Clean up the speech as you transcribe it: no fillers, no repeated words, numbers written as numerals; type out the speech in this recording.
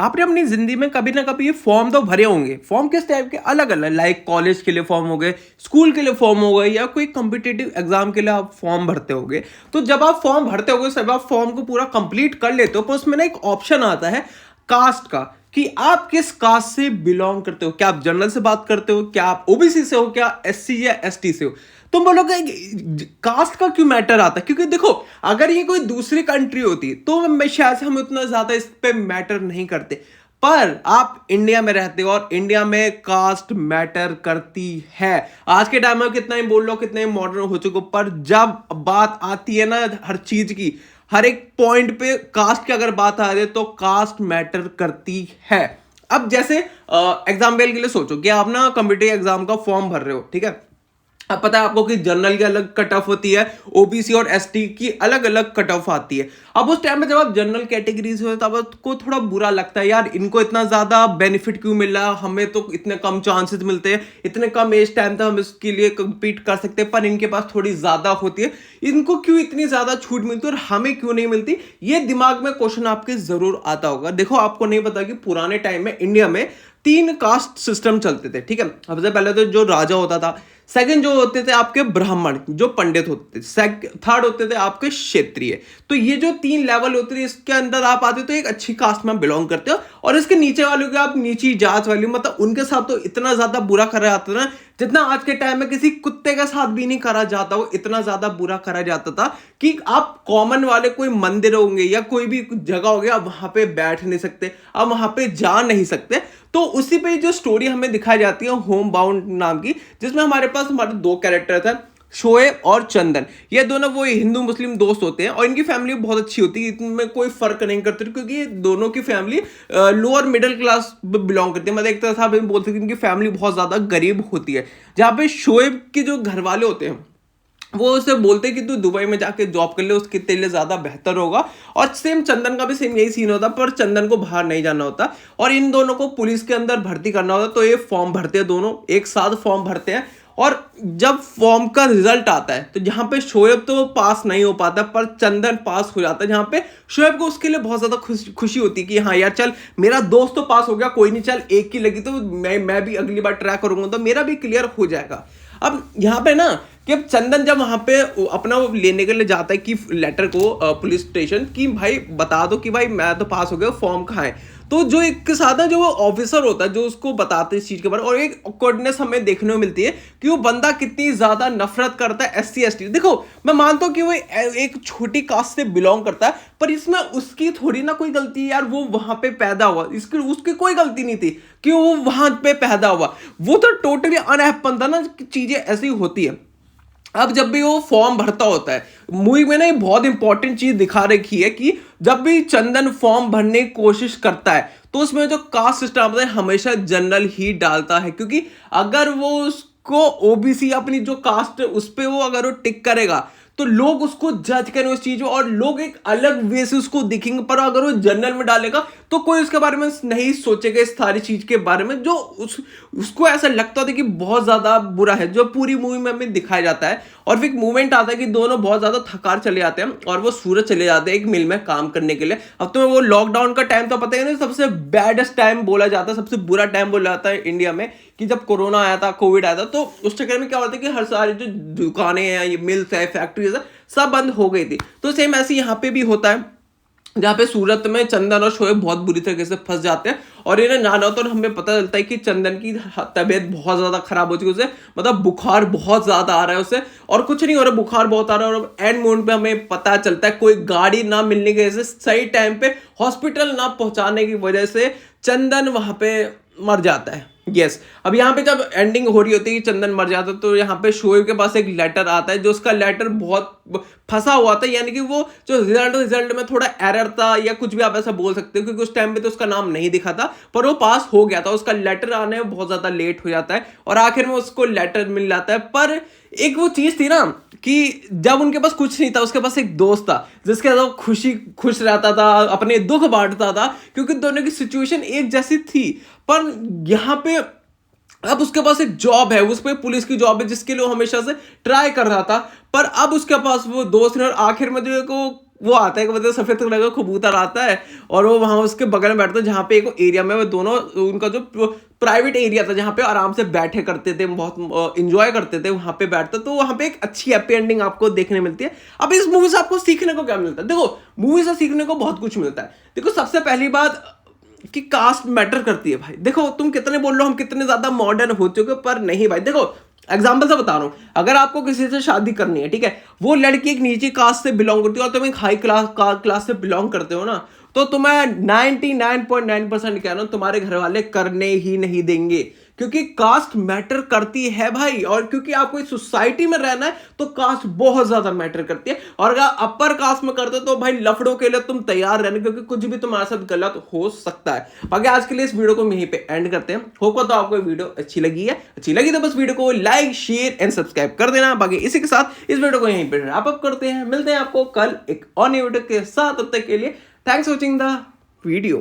आपने अपनी ज़िंदगी में कभी ना कभी ये फॉर्म तो भरे होंगे। फॉर्म किस टाइप के? अलग-अलग, लाइक कॉलेज के लिए फॉर्म हो गए, स्कूल के लिए फॉर्म हो गए या कोई कॉम्पिटिटिव एग्ज़ाम के लिए आप फॉर्म भरते होंगे। तो जब आप फॉर्म भरते होगे, जब आप फॉर्म को पूरा कंप्लीट कर लेते हो, तो उसमें ना एक ऑप्शन आता है कास्ट का, कि आप किस कास्ट से बिलॉन्ग करते हो। क्या आप जनरल से बात करते हो? क्या आप ओबीसी से हो? क्या एससी या एसटी से हो? तुम बोलोगे कास्ट का क्यों मैटर आता है? क्योंकि देखो, अगर ये कोई दूसरी कंट्री होती तो मैं शायद से हम उतना ज्यादा इस पे मैटर नहीं करते, पर आप इंडिया में रहते हो और इंडिया में कास्ट मैटर करती है। आज के टाइम में कितना ही बोल लो, कितने ही मॉडर्न हो चुके हो, पर जब बात आती है ना हर चीज की, हर एक पॉइंट पे कास्ट की अगर बात आ रही है तो कास्ट मैटर करती है। अब जैसे एग्जाम्पल के लिए सोचो कि आप ना कम्पिटिटिव एग्जाम का फॉर्म भर रहे हो, ठीक है। अब पता है आपको कि जनरल की अलग कट ऑफ होती है, ओबीसी और एसटी की अलग अलग कट ऑफ आती है। अब उस टाइम में जब आप जनरल कैटेगरी से हो तब आपको थोड़ा बुरा लगता है, यार इनको इतना ज्यादा बेनिफिट क्यों मिल रहा है, हमें तो इतने कम चांसेस मिलते हैं, इतने कम एज टाइम तक हम इसके लिए कम्पीट कर सकते हैं, पर इनके पास थोड़ी ज्यादा होती है, इनको क्यों इतनी ज्यादा छूट मिलती है और हमें क्यों नहीं मिलती। ये दिमाग में क्वेश्चन आपके जरूर आता होगा। देखो, आपको नहीं पता कि पुराने टाइम में इंडिया में 3 कास्ट सिस्टम चलते थे, ठीक है। सबसे पहले तो जो राजा होता था, सेकंड जो होते थे आपके ब्राह्मण, जो पंडित होते थे, थर्ड होते थे आपके क्षत्रिय। तो ये जो 3 लेवल होते थे, इसके अंदर आप आते तो एक अच्छी कास्ट में बिलोंग करते हो, और इसके नीचे वालों के आप नीची जात वाली, मतलब उनके साथ तो इतना ज्यादा बुरा करा जाता था ना, जितना आज के टाइम में किसी कुत्ते के साथ भी नहीं करा जाता, वो इतना ज्यादा बुरा करा जाता था कि आप कॉमन वाले कोई मंदिर होंगे या कोई भी जगह होगी, आप वहां पे बैठ नहीं सकते, आप वहां पे जा नहीं सकते। तो उसी पे जो स्टोरी हमें दिखाई जाती है होम बाउंड नाम की, जिसमें हमारे पास हमारे 2 कैरेक्टर थे, शोएब और चंदन। ये दोनों वो हिंदू मुस्लिम दोस्त होते हैं और इनकी फैमिली बहुत अच्छी होती है, इनमें कोई फर्क नहीं करते, क्योंकि ये दोनों की family lower middle class belong करती है। मतलब एक तरह से आप बोल सकते हैं इनकी फैमिली बहुत ज्यादा गरीब होती है। जहाँ पे शोएब के जो घर वाले होते हैं वो उसे बोलते हैं कि तू दुबई में जाके जॉब कर ले, उसके तेरे लिए ज्यादा बेहतर होगा। और सेम चंदन का भी सेम यही सीन होता, पर चंदन को बाहर नहीं जाना होता और इन दोनों को पुलिस के अंदर भर्ती करना होता। तो ये फॉर्म भरते हैं, दोनों एक साथ फॉर्म भरते हैं। और जब फॉर्म का रिजल्ट आता है तो जहां पे शोएब तो पास नहीं हो पाता, पर चंदन पास हो जाता है। जहां पे शोएब को उसके लिए बहुत ज्यादा खुशी होती है कि हाँ यार, चल मेरा दोस्त तो पास हो गया, कोई नहीं, चल एक की लगी तो मैं भी अगली बार ट्राई करूंगा तो मेरा भी क्लियर हो जाएगा। अब यहाँ पे ना कि अब चंदन जब वहां पे अपना वो लेने के लिए जाता है कि लेटर को पुलिस स्टेशन, कि भाई बता दो कि भाई मैं तो पास हो गया, फॉर्म कहाँ है। तो जो एक के साथ है जो वो ऑफिसर होता है जो उसको बताते हैं इस चीज के बारे में, और एक ऑकवर्डनेस हमें देखने को मिलती है कि वो बंदा कितनी ज्यादा नफरत करता है एससी एसटी। देखो, मैं मानता हूँ कि वो एक छोटी कास्ट से बिलोंग करता है, पर इसमें उसकी थोड़ी ना कोई गलती है यार, वो वहां पे पैदा हुआ, इसकी उसकी कोई गलती नहीं थी कि वो वहां पे पैदा हुआ। वो तो टोटली अनहैपन था ना, चीजें ऐसी होती है। अब जब भी वो फॉर्म भरता होता है, मूवी में ना एक बहुत इंपॉर्टेंट चीज दिखा रखी है कि जब भी चंदन फॉर्म भरने की कोशिश करता है तो उसमें जो कास्ट सिस्टम होता है हमेशा जनरल ही डालता है, क्योंकि अगर वो उसको ओबीसी अपनी जो कास्ट उस पर वो अगर वो टिक करेगा तो लोग उसको जज करें उस चीज में और लोग एक अलग वे से उसको दिखेंगे। पर अगर वो जनरल में डालेगा तो कोई उसके बारे में नहीं सोचेगा, इस सारी चीज के बारे में जो उसको ऐसा लगता था कि बहुत ज्यादा बुरा है, जो पूरी मूवी में हमें दिखाया जाता है। और फिर एक मूवमेंट आता है कि दोनों बहुत ज्यादा थकार चले जाते हैं और वो सूरत चले जाते हैं एक मिल में काम करने के लिए। अब तो वो लॉकडाउन का टाइम तो पता है ना, सबसे बैडेस्ट टाइम बोला जाता है, सबसे बुरा टाइम बोला जाता है इंडिया में, कि जब कोरोना आया था, कोविड आया था, तो उस चक्कर में क्या होता है कि हर सारी जो दुकानें हैं, ये मिल्स है, फैक्ट्रीज है, सब बंद हो गई थी। तो सेम ऐसे यहाँ पे भी होता है, जहाँ पे सूरत में चंदन और शोएब बहुत बुरी तरीके से फंस जाते हैं और इन्हें नाना तो हमें पता चलता है कि चंदन की तबीयत बहुत ज्यादा खराब हो चुकी है, उसे मतलब बुखार बहुत ज्यादा आ रहा है उसे, और कुछ नहीं हो रहा, बुखार बहुत आ रहा है। और एंड मोमेंट पे हमें पता चलता है कोई गाड़ी ना मिलने की वजह से, सही टाइम पे हॉस्पिटल ना पहुंचाने की वजह से चंदन वहां पे मर जाता है। यस, अब यहाँ पे जब एंडिंग हो रही होती है कि चंदन मर जाता है तो यहाँ पे शोएब के पास एक लेटर आता है, जो उसका लेटर बहुत फंसा हुआ था, यानी कि वो जो रिजल्ट में थोड़ा एरर था या कुछ भी आप ऐसा बोल सकते हो, क्योंकि उस टाइम पे तो उसका नाम नहीं दिखा था, पर वो पास हो गया था। उसका लेटर आने में बहुत ज्यादा लेट हो जाता है और आखिर में उसको लेटर मिल जाता है। पर एक वो चीज थी ना कि जब उनके पास कुछ नहीं था, उसके पास एक दोस्त था जिसके साथ वो खुश रहता था, अपने दुख बांटता था, क्योंकि दोनों की सिचुएशन एक जैसी थी। पर यहाँ पे अब उसके पास एक जॉब है, उस पर पुलिस की जॉब है जिसके लिए वो हमेशा से ट्राई कर रहा था, पर अब उसके पास वो दोस्त नहीं, और आखिर में जो है वो आता है कि मतलब सफेद कलर का कबूतर आता है और वो वहां उसके बगल में बैठता है, जहाँ पे एक एरिया में वो दोनों, उनका जो प्राइवेट एरिया था जहाँ पे आराम से बैठे करते थे, बहुत इंजॉय करते थे, वहां पे बैठते, तो वहां पे एक अच्छी हैप्पी एंडिंग आपको देखने मिलती है। अब इस मूवी से आपको सीखने को क्या मिलता है? देखो मूवी से सीखने को बहुत कुछ मिलता है। देखो सबसे पहली बात कि कास्ट मैटर करती है भाई। देखो तुम कितने बोल लो हम कितने ज्यादा मॉडर्न हो चुके, पर नहीं भाई। देखो एग्जाम्पल से बता रहा हूं, अगर आपको किसी से शादी करनी है, ठीक है, वो लड़की एक नीची कास्ट से बिलोंग करती है और तुम एक हाई क्लास से बिलोंग करते हो ना, तो तुम्हें 99.9% कह रहा हूं तुम्हारे घर वाले करने ही नहीं देंगे, क्योंकि कास्ट मैटर करती है भाई। और क्योंकि आपको इस सोसाइटी में रहना है तो कास्ट बहुत ज्यादा मैटर करती है। और अगर अपर कास्ट में करते हो तो भाई लफड़ों के लिए तुम तैयार रहने, क्योंकि कुछ भी तुम्हारे साथ गलत हो सकता है। बाकी आज के लिए इस वीडियो को हम यहीं पे एंड करते हैं। होप तो आपको वीडियो अच्छी लगी है, अच्छी लगी तो बस वीडियो को लाइक शेयर एंड सब्सक्राइब कर देना। बाकी इसी के साथ इस वीडियो को यहीं पे रैप अप करते हैं। मिलते हैं आपको कल एक और नई वीडियो के साथ, तब तक के लिए thanks for watching the video.